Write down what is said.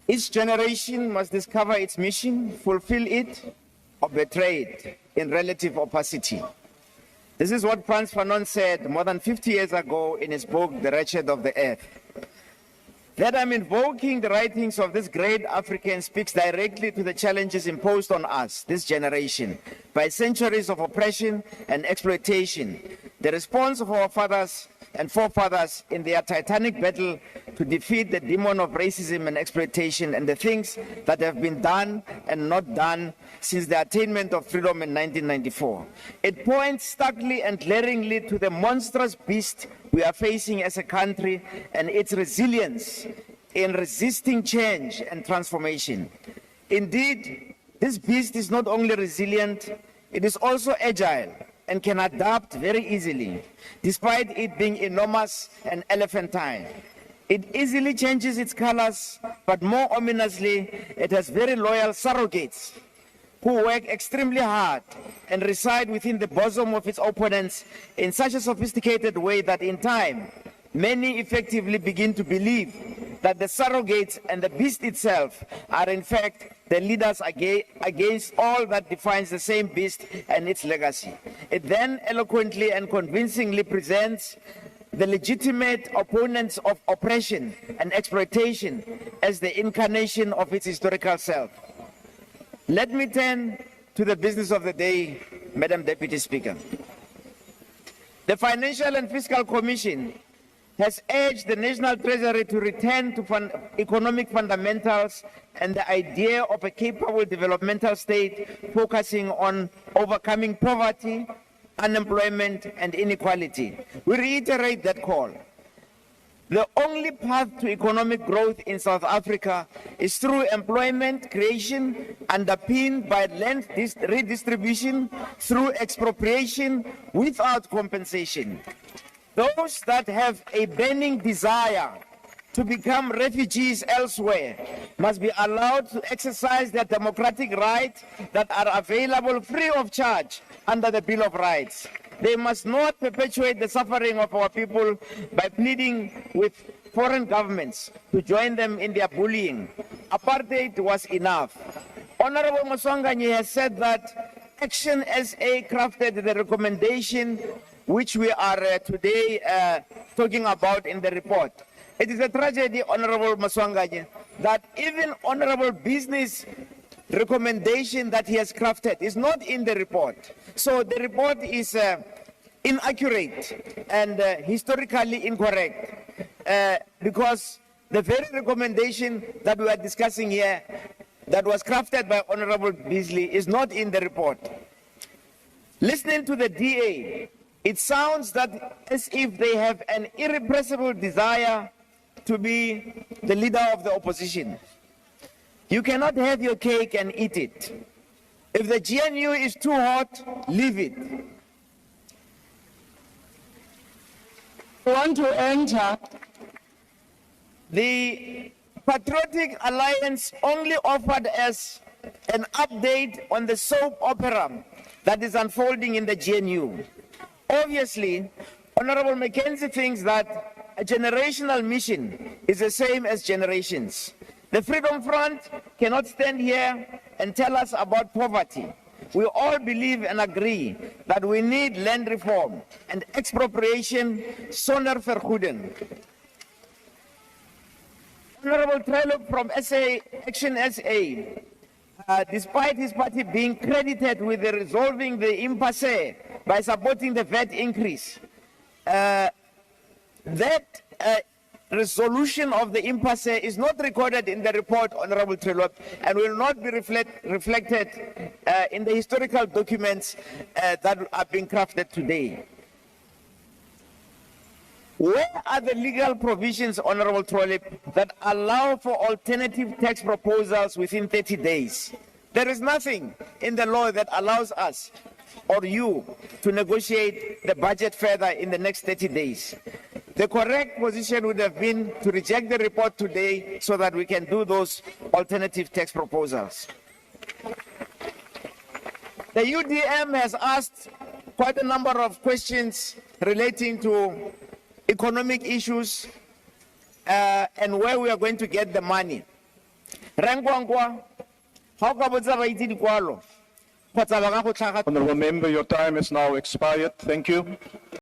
Each generation must discover its mission, fulfill it, or betray it in relative opacity. This is what Frantz Fanon said more than 50 years ago in his book, The Wretched of the Earth. That I'm invoking the writings of this great African speaks directly to the challenges imposed on us, this generation, by centuries of oppression and exploitation. The response of our fathers and forefathers in their titanic battle to defeat the demon of racism and exploitation, and the things that have been done and not done since the attainment of freedom in 1994. It points starkly and glaringly to the monstrous beast we are facing as a country and its resilience in resisting change and transformation. Indeed, this beast is not only resilient, it is also agile and can adapt very easily, despite it being enormous and elephantine. It easily changes its colors, but more ominously, it has very loyal surrogates who work extremely hard and reside within the bosom of its opponents in such a sophisticated way that in time, many effectively begin to believe that the surrogates and the beast itself are in fact the leaders against all that defines the same beast and its legacy. It then eloquently and convincingly presents the legitimate opponents of oppression and exploitation as the incarnation of its historical self. Let me turn to the business of the day, Madam Deputy Speaker. The Financial and Fiscal Commission has urged the National Treasury to return to economic fundamentals and the idea of a capable developmental state focusing on overcoming poverty, unemployment, and inequality. We reiterate that call. The only path to economic growth in South Africa is through employment creation underpinned by land redistribution through expropriation without compensation. Those that have a burning desire to become refugees elsewhere must be allowed to exercise their democratic rights that are available free of charge under the Bill of Rights. They must not perpetuate the suffering of our people by pleading with foreign governments to join them in their bullying. Apartheid was enough. Honorable Moswanganyi has said that Action SA crafted the recommendation which we are today talking about in the report. It is a tragedy, Honorable Moswanganyi, that even Honorable Business recommendation that he has crafted is not in the report. So the report is inaccurate and historically incorrect because the very recommendation that we are discussing here that was crafted by Honorable Beasley is not in the report. Listening to the DA, it sounds that as if they have an irrepressible desire to be the leader of the opposition. You cannot have your cake and eat it. If the GNU is too hot, leave it. I want to enter. The Patriotic Alliance only offered us an update on the soap opera that is unfolding in the GNU. Obviously, Honorable Mackenzie thinks that a generational mission is the same as generations. The Freedom Front cannot stand here and tell us about poverty. We all believe and agree that we need land reform and expropriation sonder vergoeding. Honorable Trello from Action SA, despite his party being credited with resolving the impasse by supporting the VAT increase, that resolution of the impasse is not recorded in the report, Honorable Trello, and will not be reflected in the historical documents that are being crafted today. Where are the legal provisions, Honorable Trolip, that allow for alternative tax proposals within 30 days? There is nothing in the law that allows us or you to negotiate the budget further in the next 30 days. The correct position would have been to reject the report today so that we can do those alternative tax proposals. The UDM has asked quite a number of questions relating to economic issues, and where we are going to get the money. Rangwangwa, how ka botsa ba itse dikwalo? Kgotsa ba ka go tlhaga Honorable member, your time has now expired. Thank you.